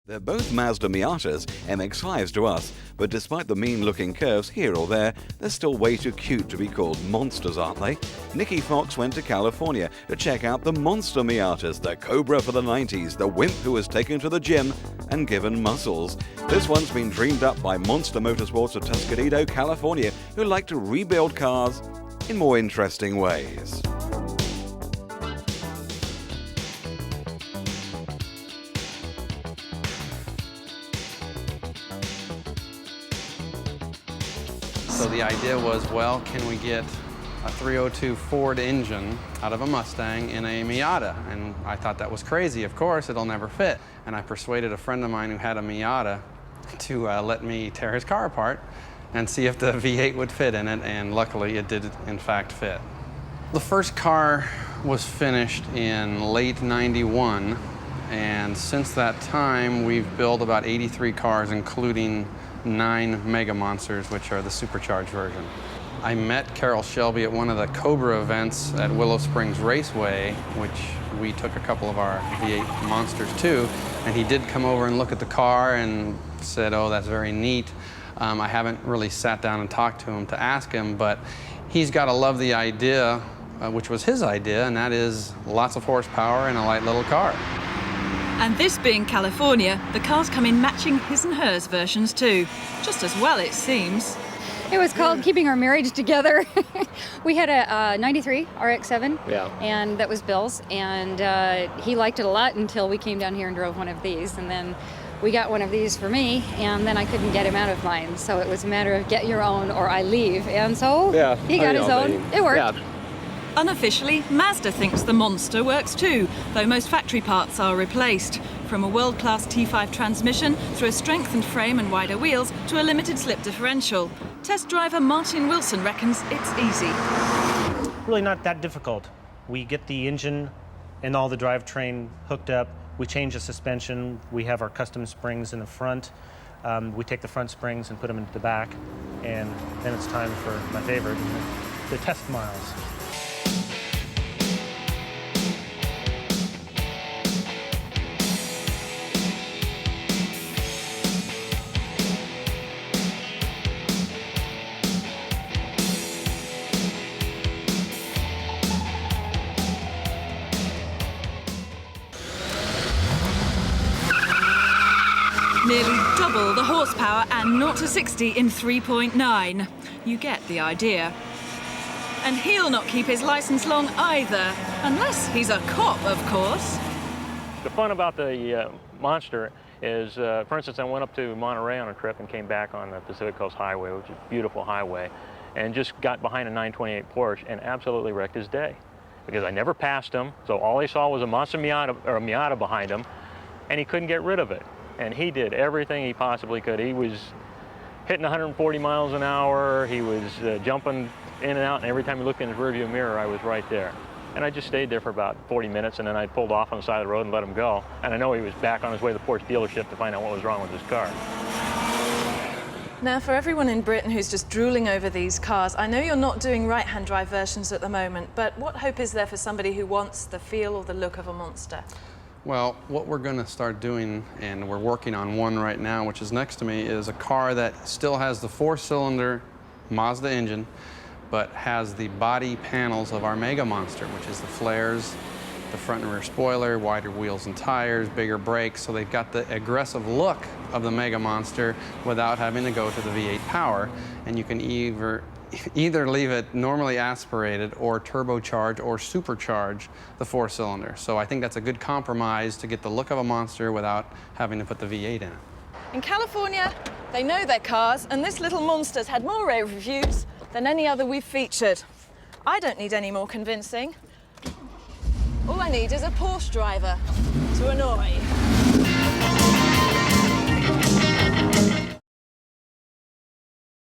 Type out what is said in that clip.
They're both Mazda Miatas, MX-5s to us, but despite the mean-looking curves here or there, they're still way too cute to be called monsters, aren't they? Nicky Fox went to California to check out the monster Miatas, the Cobra for the 90s, the wimp who was taken to the gym and given muscles. This one's been dreamed up by Monster Motorsports of Tuscaloosa, California, who like to rebuild cars in more interesting ways. So the idea was, well, can we get a 302 Ford engine out of a Mustang in a Miata? And I thought that was crazy. Of course, it'll never fit. And I persuaded a friend of mine who had a Miata to let me tear his car apart and see if the V8 would fit in it, and luckily it did in fact fit. The first car was finished in late '91, and since that time we've built about 83 cars, including 9 Mega Monsters, which are the supercharged version. I met Carroll Shelby at one of the Cobra events at Willow Springs Raceway, which we took a couple of our V8 Monsters to, and he did come over and look at the car and said, "Oh, that's very neat." I haven't really sat down and talked to him to ask him, but he's got to love the idea, which was his idea, and that is lots of horsepower in a light little car. And this being California, the cars come in matching his and hers versions too. Just as well, it seems. It was called Keeping Our Marriage Together. We had a 93 RX-7, and that was Bill's, and he liked it a lot until we came down here and drove one of these, and then we got one of these for me, and then I couldn't get him out of mine, so it was a matter of get your own or I leave, and so he got his own. It worked. Yeah. Unofficially, Mazda thinks the Monster works too, though most factory parts are replaced. From a world-class T5 transmission, through a strengthened frame and wider wheels, to a limited slip differential. Test driver Martin Wilson reckons it's easy. Really not that difficult. We get the engine and all the drivetrain hooked up. We change the suspension. We have our custom springs in the front. We take the front springs and put them into the back. And then it's time for my favorite, the test miles. Nearly double the horsepower and 0 to 60 in 3.9. You get the idea. And he'll not keep his license long either, unless he's a cop, of course. The fun about the Monster is, for instance, I went up to Monterey on a trip and came back on the Pacific Coast Highway, which is a beautiful highway, and just got behind a 928 Porsche and absolutely wrecked his day. Because I never passed him, so all he saw was a Mazda Miata, or a Miata behind him, and he couldn't get rid of it. And he did everything he possibly could. He was hitting 140 miles an hour, he was jumping in and out, and every time he looked in his rearview mirror, I was right there. And I just stayed there for about 40 minutes, and then I pulled off on the side of the road and let him go. And I know he was back on his way to the Porsche dealership to find out what was wrong with his car. Now, for everyone in Britain who's just drooling over these cars, I know you're not doing right-hand drive versions at the moment, but what hope is there for somebody who wants the feel or the look of a Monster? Well, what we're going to start doing, and we're working on one right now, which is next to me, is a car that still has the 4-cylinder Mazda engine, but has the body panels of our Mega Monster, which is the flares, the front and rear spoiler, wider wheels and tires, bigger brakes, so they've got the aggressive look of the Mega Monster without having to go to the V8 power, and you can either leave it normally aspirated or turbocharge or supercharge the 4-cylinder. So I think that's a good compromise to get the look of a Monster without having to put the V8 in it. In California, they know their cars, and this little Monster's had more rave reviews than any other we've featured. I don't need any more convincing. All I need is a Porsche driver to annoy.